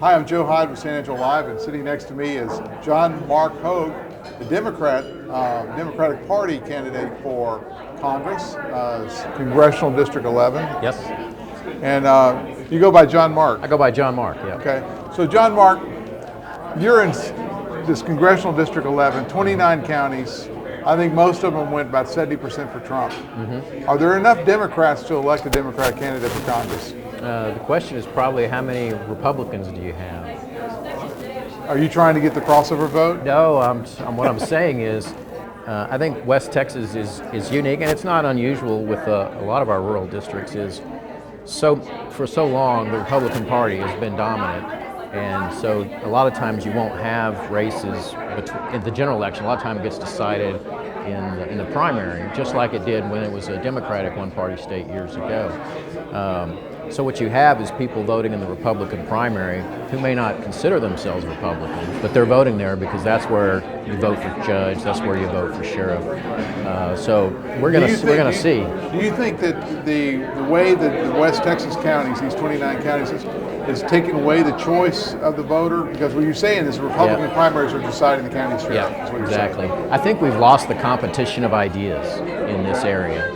Hi, I'm Joe Hyde with San Angelo Live, and sitting next to me is John Mark Hogg, the Democratic Party candidate for Congress, Congressional District 11. Yes. And you go by John Mark. I go by John Mark, yeah. Okay. So John Mark, you're in this Congressional District 11, 29 counties. I think most of them went about 70% for Trump. Mm-hmm. Are there enough Democrats to elect a Democratic candidate for Congress? The question is probably how many Republicans do you have? Are you trying to get the crossover vote? No, what I'm saying is I think West Texas is unique, and it's not unusual with a lot of our rural districts. For so long the Republican Party has been dominant, and so a lot of times you won't have races in the general election. A lot of time it gets decided in the primary, just like it did when it was a Democratic one-party state years ago. So what you have is people voting in the Republican primary who may not consider themselves Republicans, but they're voting there because that's where you vote for judge, that's where you vote for sheriff. So we're gonna see. Do you think that the way that the West Texas counties, these 29 counties, is taking away the choice of the voter? Because what you're saying is the Republican primaries are deciding the county sheriff. Yeah, exactly. I think we've lost the competition of ideas in this area,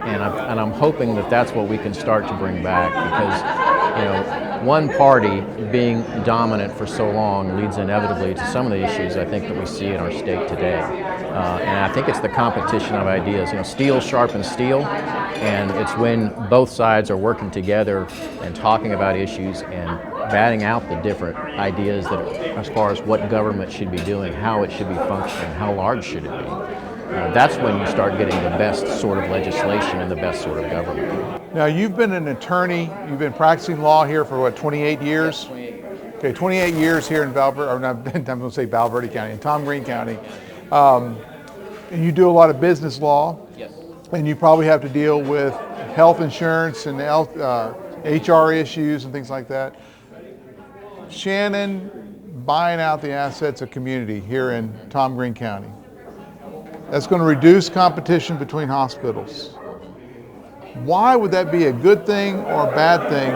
and I'm hoping that that's what we can start to bring back, because one party being dominant for so long leads inevitably to some of the issues I think that we see in our state today. And I think it's the competition of ideas. Steel sharpens steel, and it's when both sides are working together and talking about issues and batting out the different ideas that, as far as what government should be doing, how it should be functioning, how large should it be. That's when you start getting the best sort of legislation and the best sort of government. Now, you've been an attorney, you've been practicing law here for what, 28 years? Yeah, 28 years. Okay, 28 years here in I'm going to say Val Verde County, in Tom Green County. And you do a lot of business law. Yes. And you probably have to deal with health insurance and HR issues and things like that. Shannon buying out the assets of community here in Tom Green County. That's going to reduce competition between hospitals. Why would that be a good thing or a bad thing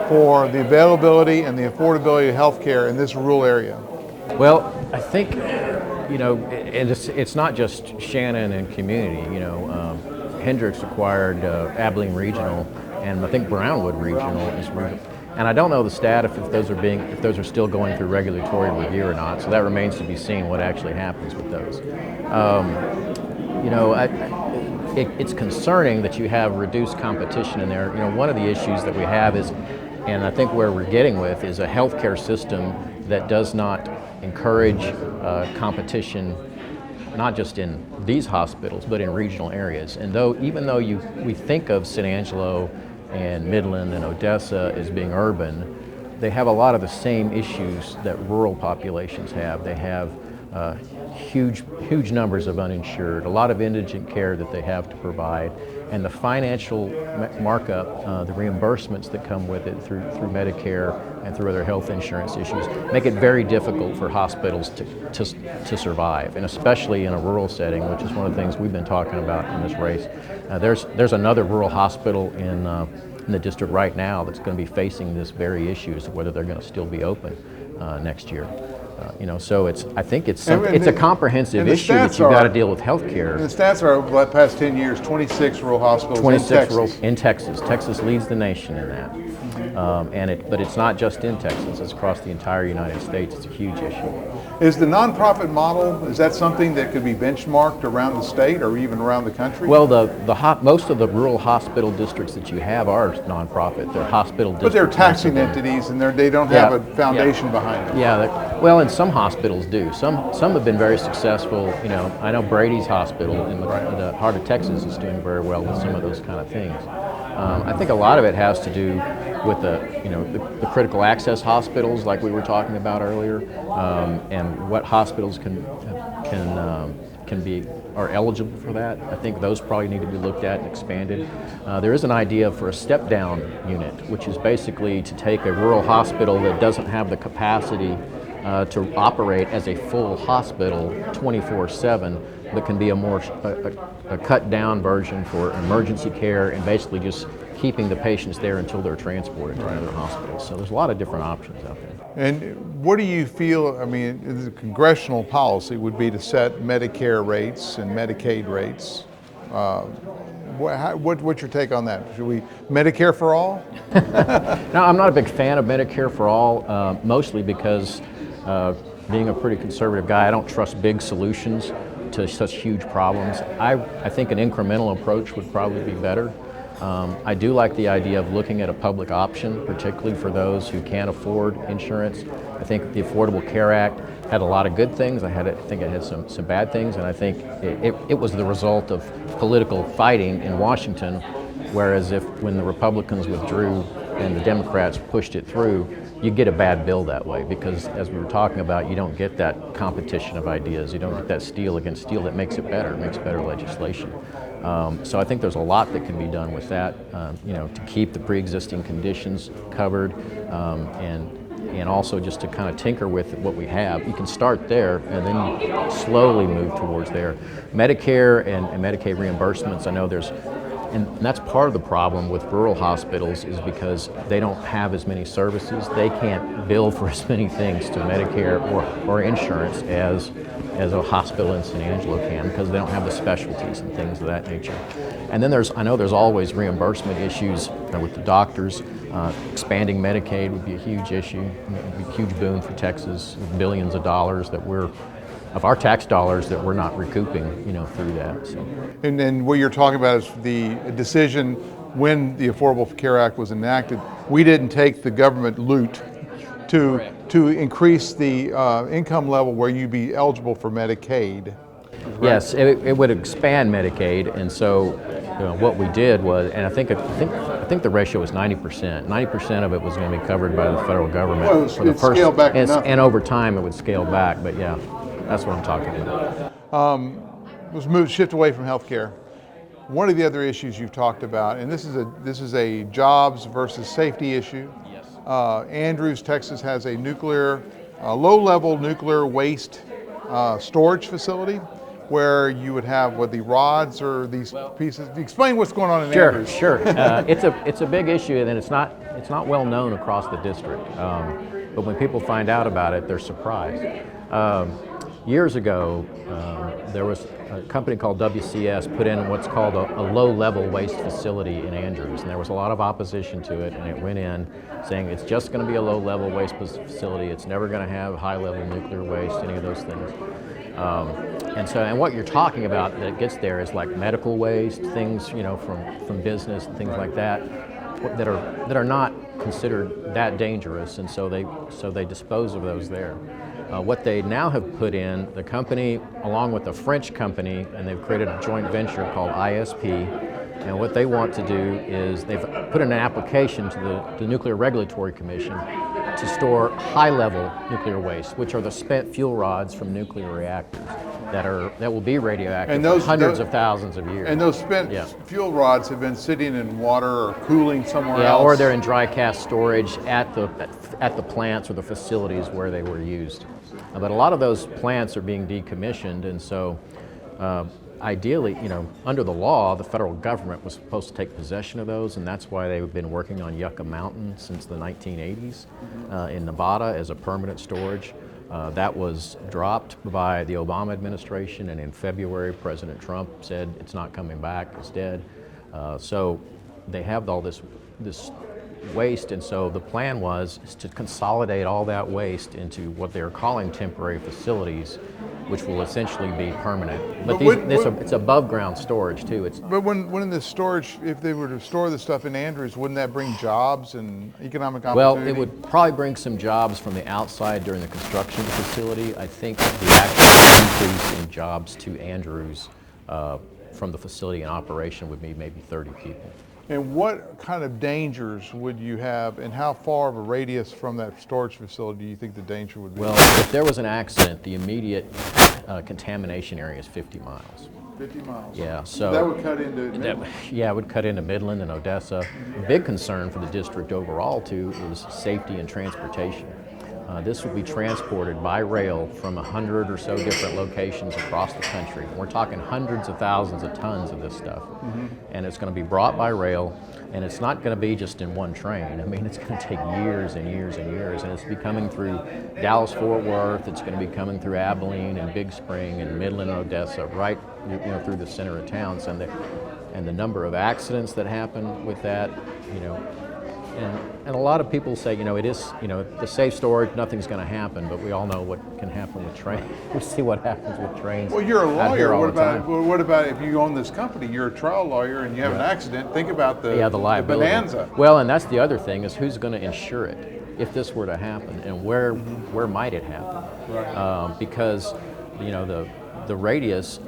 for the availability and the affordability of health care in this rural area? Well, I think, it's not just Shannon and community. Hendricks acquired Abilene Regional, and I think Brownwood Regional is regional. And I don't know the stat if those are still going through regulatory review or not. So that remains to be seen what actually happens with those. It's concerning that you have reduced competition in there. One of the issues that we have is, and I think where we're getting with, is a healthcare system that does not encourage competition, not just in these hospitals, but in regional areas. And even though we think of San Angelo and Midland and Odessa as being urban, they have a lot of the same issues that rural populations have. They have huge numbers of uninsured, a lot of indigent care that they have to provide, and the financial markup, the reimbursements that come with it through Medicare and through other health insurance issues make it very difficult for hospitals to survive, and especially in a rural setting, which is one of the things we've been talking about in this race. There's another rural hospital in the district right now that's going to be facing this very issue as to whether they're going to still be open next year. So I think it's a comprehensive issue that you've got to deal with health care. The stats are, over the past 10 years, 26 rural hospitals in Texas. Texas leads the nation in that. But it's not just in Texas, it's across the entire United States. It's a huge issue. Is the nonprofit model, is that something that could be benchmarked around the state or even around the country? Well, most of the rural hospital districts that you have are nonprofit. They're hospital districts. But they're taxing entities and they don't have a foundation behind them. Yeah, well, and some hospitals do. Some have been very successful. I know Brady's Hospital in the heart of Texas is doing very well with some of those kind of things. I think a lot of it has to do with the critical access hospitals, like we were talking about earlier, and what hospitals are eligible for that. I think those probably need to be looked at and expanded. There is an idea for a step-down unit, which is basically to take a rural hospital that doesn't have the capacity to operate as a full hospital 24/7, but can be a cut-down version for emergency care and basically just keeping the patients there until they're transported to another hospital. So there's a lot of different options out there. And what do you feel, I mean, the congressional policy would be to set Medicare rates and Medicaid rates. What's your take on that? Should we Medicare for all? No, I'm not a big fan of Medicare for all, mostly because being a pretty conservative guy, I don't trust big solutions to such huge problems. I think an incremental approach would probably be better. I do like the idea of looking at a public option, particularly for those who can't afford insurance. I think the Affordable Care Act had a lot of good things. I think it had some bad things, and I think it was the result of political fighting in Washington, whereas when the Republicans withdrew and the Democrats pushed it through, you get a bad bill that way, because as we were talking about, you don't get that competition of ideas. You don't get that steel against steel that makes it better, makes better legislation. So I think there's a lot that can be done with that, to keep the pre-existing conditions covered, and also just to kind of tinker with what we have. You can start there and then you slowly move towards there. Medicare and Medicaid reimbursements, I know and that's part of the problem with rural hospitals, is because they don't have as many services. They can't bill for as many things to Medicare or insurance as a hospital in San Angelo can, because they don't have the specialties and things of that nature. And then I know there's always reimbursement issues with the doctors. Expanding Medicaid would be a huge issue. It would be a huge boon for Texas, billions of dollars of our tax dollars that we're not recouping, through that. So. And then what you're talking about is the decision when the Affordable Care Act was enacted. We didn't take the government loot to increase the income level where you'd be eligible for Medicaid. Right? Yes, it would expand Medicaid, and so what we did was, and I think the ratio was 90%. 90% of it was going to be covered by the federal government for the first, scale back and over time it would scale back. But yeah, that's what I'm talking about. Let's shift away from healthcare. One of the other issues you've talked about, and this is a jobs versus safety issue. Yes. Andrews, Texas has a low-level nuclear waste storage facility where you would have the rods or these pieces. Explain what's going on in Andrews. Sure. It's a big issue, and it's not well known across the district. But when people find out about it, they're surprised. Years ago, there was a company called WCS put in what's called a low-level waste facility in Andrews, and there was a lot of opposition to it, and it went in saying it's just going to be a low-level waste facility, it's never going to have high-level nuclear waste, any of those things. And what you're talking about that gets there is like medical waste, things from business and things like that are not considered that dangerous, and so they dispose of those there. What they now have put in, the company, along with a French company, and they've created a joint venture called ISP, and what they want to do is they've put in an application to the Nuclear Regulatory Commission to store high-level nuclear waste, which are the spent fuel rods from nuclear reactors that will be radioactive for hundreds of thousands of years. And those spent fuel rods have been sitting in water or cooling somewhere else? Yeah, or they're in dry cask storage at the plants or the facilities where they were used. But a lot of those plants are being decommissioned, and so ideally, under the law, the federal government was supposed to take possession of those, and that's why they've been working on Yucca Mountain since the 1980s in Nevada as a permanent storage. That was dropped by the Obama administration, and in February, President Trump said it's not coming back, it's dead. So they have all this waste, and so the plan was to consolidate all that waste into what they're calling temporary facilities, which will essentially be permanent. But it's above ground storage too. But when the storage, if they were to store the stuff in Andrews, wouldn't that bring jobs and economic opportunity? Well, it would probably bring some jobs from the outside during the construction of the facility. I think the actual increase in jobs to Andrews from the facility in operation would be maybe 30 people. And what kind of dangers would you have, and how far of a radius from that storage facility do you think the danger would be? Well, if there was an accident, the immediate contamination area is 50 miles. 50 miles? Yeah. So that would cut into Midland? Yeah, it would cut into Midland and Odessa. A big concern for the district overall, too, is safety and transportation. This will be transported by rail from 100 or so different locations across the country. We're talking hundreds of thousands of tons of this stuff. And it's going to be brought by rail, and it's not going to be just in one train. I mean, it's going to take years and years and years, and it's be coming through Dallas-Fort Worth, it's going to be coming through Abilene and Big Spring and Midland and Odessa, right through the center of towns. And the number of accidents that happen with that, and a lot of people say, it is, the safe storage, nothing's going to happen, but we all know what can happen with trains. We see what happens with trains. Well, you're a lawyer. What about if you own this company? You're a trial lawyer and you have an accident. Think about the liability. The bonanza. Well, and that's the other thing is who's going to insure it if this were to happen, and where might it happen? Right. Because the radius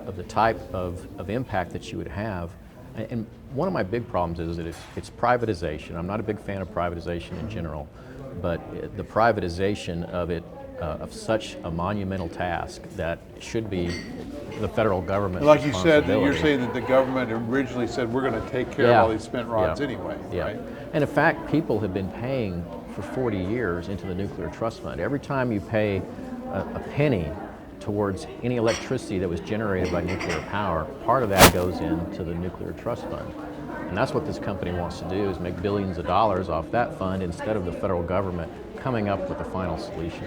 of the type of impact that you would have. And one of my big problems is that it's privatization. I'm not a big fan of privatization in general, but the privatization of it, of such a monumental task that should be the federal government's like you said, responsibility. you're saying that the government originally said we're going to take care of all these spent rods anyway, right? And in fact, people have been paying for 40 years into the Nuclear Trust Fund. Every time you pay a penny towards any electricity that was generated by nuclear power, part of that goes into the Nuclear Trust Fund. And that's what this company wants to do, is make billions of dollars off that fund instead of the federal government coming up with a final solution.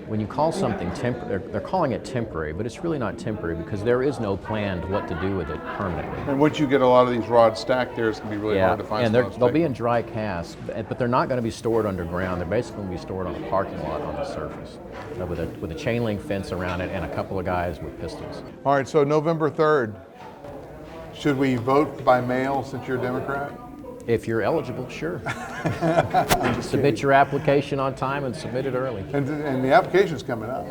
When you call something temporary, they're calling it temporary, but it's really not temporary because there is no plan to what to do with it permanently. And once you get a lot of these rods stacked there, it's going to be really hard to find. And they'll be in dry casks, but they're not going to be stored underground. They're basically going to be stored on a parking lot on the surface with a chain link fence around it and a couple of guys with pistols. All right, so November 3rd, should we vote by mail since you're a Democrat? If you're eligible, sure. Submit your application on time and submit it early. And the application's coming up.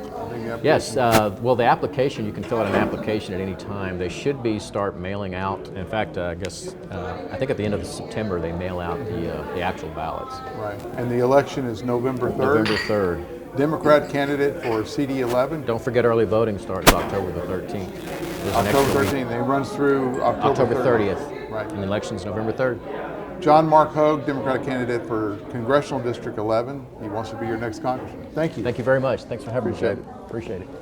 Yes, well, the application, you can fill out an application at any time. They should start mailing out. In fact, I think at the end of September they mail out the actual ballots. Right, and the election is November 3rd? November 3rd. Democrat candidate for CD 11? Don't forget early voting starts October the 13th. October 13th, it runs through October 30th. Right. And the election's November 3rd. John Mark Hogg, Democratic candidate for Congressional District 11. He wants to be your next congressman. Thank you. Thank you very much. Thanks for having me. Appreciate it. Appreciate it.